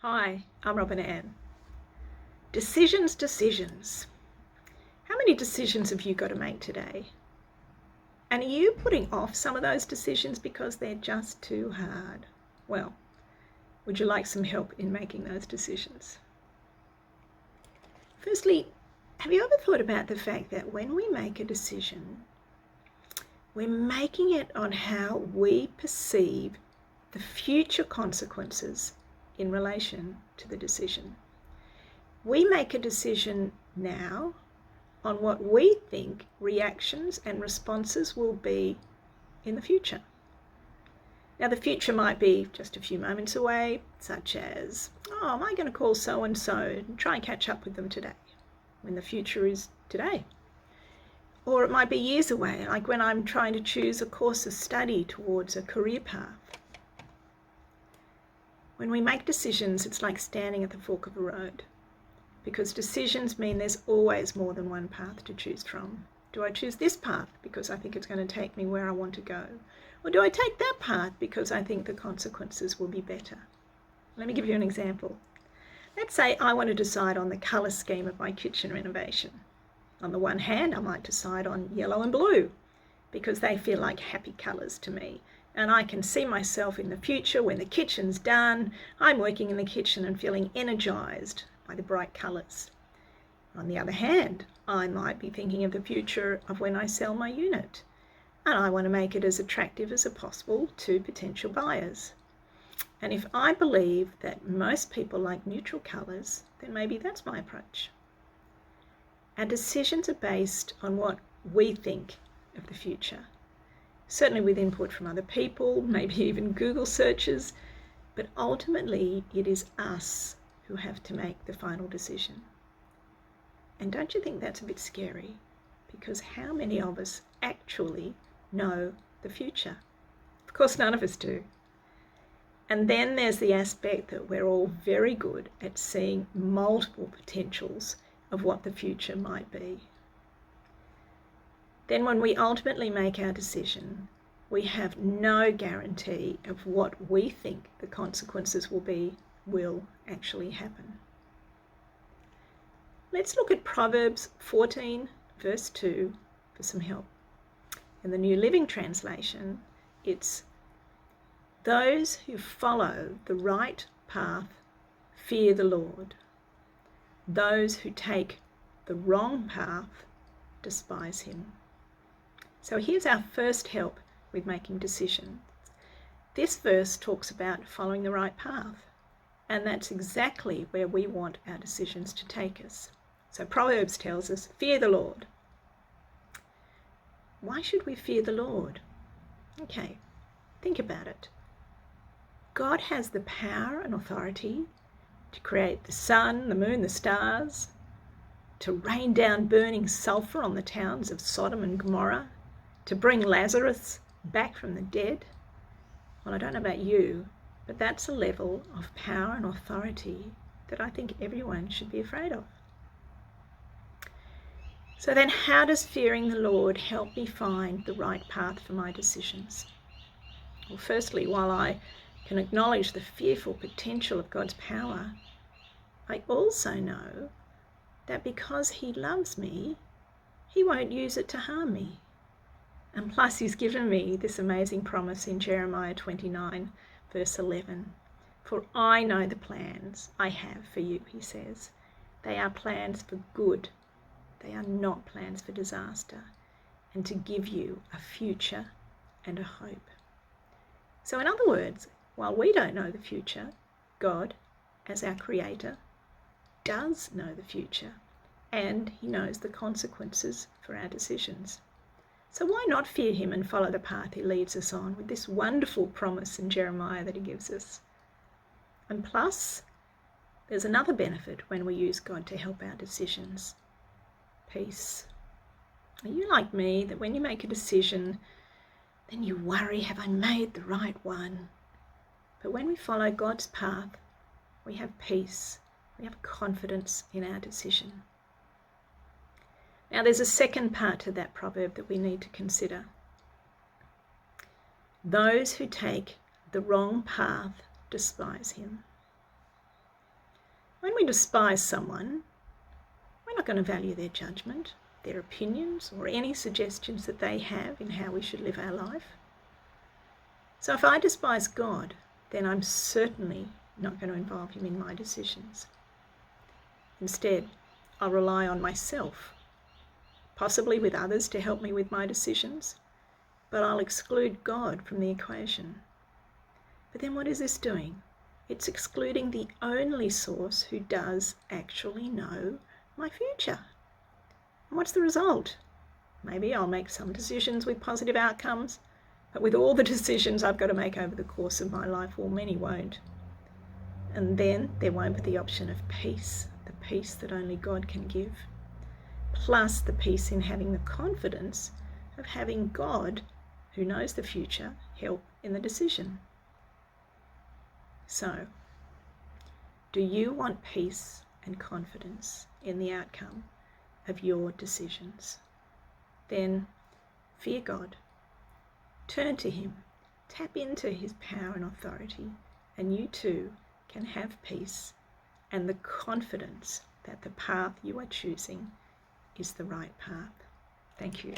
Hi, I'm Robynann. Decisions. How many decisions have you got to make today? And are you putting off some of those decisions because they're just too hard? Well, would you like some help in making those decisions? Firstly, have you ever thought about the fact that when we make a decision, we're making it on how we perceive the future consequences in relation to the decision? We make a decision now on what we think reactions and responses will be in the future. Now, the future might be just a few moments away, such as, am I going to call so-and-so and try and catch up with them today, when the future is today? Or it might be years away, like when I'm trying to choose a course of study towards a career path. When we make decisions, it's like standing at the fork of a road, because decisions mean there's always more than one path to choose from. Do I choose this path because I think it's going to take me where I want to go? Or do I take that path because I think the consequences will be better? Let me give you an example. Let's say I want to decide on the colour scheme of my kitchen renovation. On the one hand, I might decide on yellow and blue because they feel like happy colours to me. And I can see myself in the future when the kitchen's done, I'm working in the kitchen and feeling energised by the bright colours. On the other hand, I might be thinking of the future of when I sell my unit, and I want to make it as attractive as possible to potential buyers. And if I believe that most people like neutral colours, then maybe that's my approach. Our decisions are based on what we think of the future. Certainly with input from other people, maybe even Google searches, but ultimately it is us who have to make the final decision. And don't you think that's a bit scary? Because how many of us actually know the future? Of course, none of us do. And then there's the aspect that we're all very good at seeing multiple potentials of what the future might be. Then when we ultimately make our decision, we have no guarantee of what we think the consequences will actually happen. Let's look at Proverbs 14, verse 2 for some help. In the New Living Translation, it's, "Those who follow the right path fear the Lord. Those who take the wrong path despise him." So here's our first help with making decisions. This verse talks about following the right path, and that's exactly where we want our decisions to take us. So Proverbs tells us, fear the Lord. Why should we fear the Lord? Okay, think about it. God has the power and authority to create the sun, the moon, the stars, to rain down burning sulfur on the towns of Sodom and Gomorrah, to bring Lazarus back from the dead. Well, I don't know about you, but that's a level of power and authority that I think everyone should be afraid of. So then how does fearing the Lord help me find the right path for my decisions? Well, firstly, while I can acknowledge the fearful potential of God's power, I also know that because he loves me, he won't use it to harm me. And plus, he's given me this amazing promise in Jeremiah 29, verse 11. "For I know the plans I have for you," he says. "They are plans for good. They are not plans for disaster, and to give you a future and a hope." So in other words, while we don't know the future, God, as our creator, does know the future, and he knows the consequences for our decisions. So why not fear him and follow the path he leads us on with this wonderful promise in Jeremiah that he gives us? And plus, there's another benefit when we use God to help our decisions. Peace. Are you like me, that when you make a decision, then you worry, have I made the right one? But when we follow God's path, we have peace. We have confidence in our decision. Now there's a second part to that proverb that we need to consider. Those who take the wrong path despise him. When we despise someone, we're not going to value their judgment, their opinions, or any suggestions that they have in how we should live our life. So if I despise God, then I'm certainly not going to involve him in my decisions. Instead, I'll rely on myself, possibly with others to help me with my decisions, but I'll exclude God from the equation. But then what is this doing? It's excluding the only source who does actually know my future. And what's the result? Maybe I'll make some decisions with positive outcomes, but with all the decisions I've got to make over the course of my life, well, many won't. And then there won't be the option of peace, the peace that only God can give, plus the peace in having the confidence of having God, who knows the future, help in the decision. So, do you want peace and confidence in the outcome of your decisions? Then fear God. Turn to him. Tap into his power and authority, and you too can have peace and the confidence that the path you are choosing is the right path. Thank you.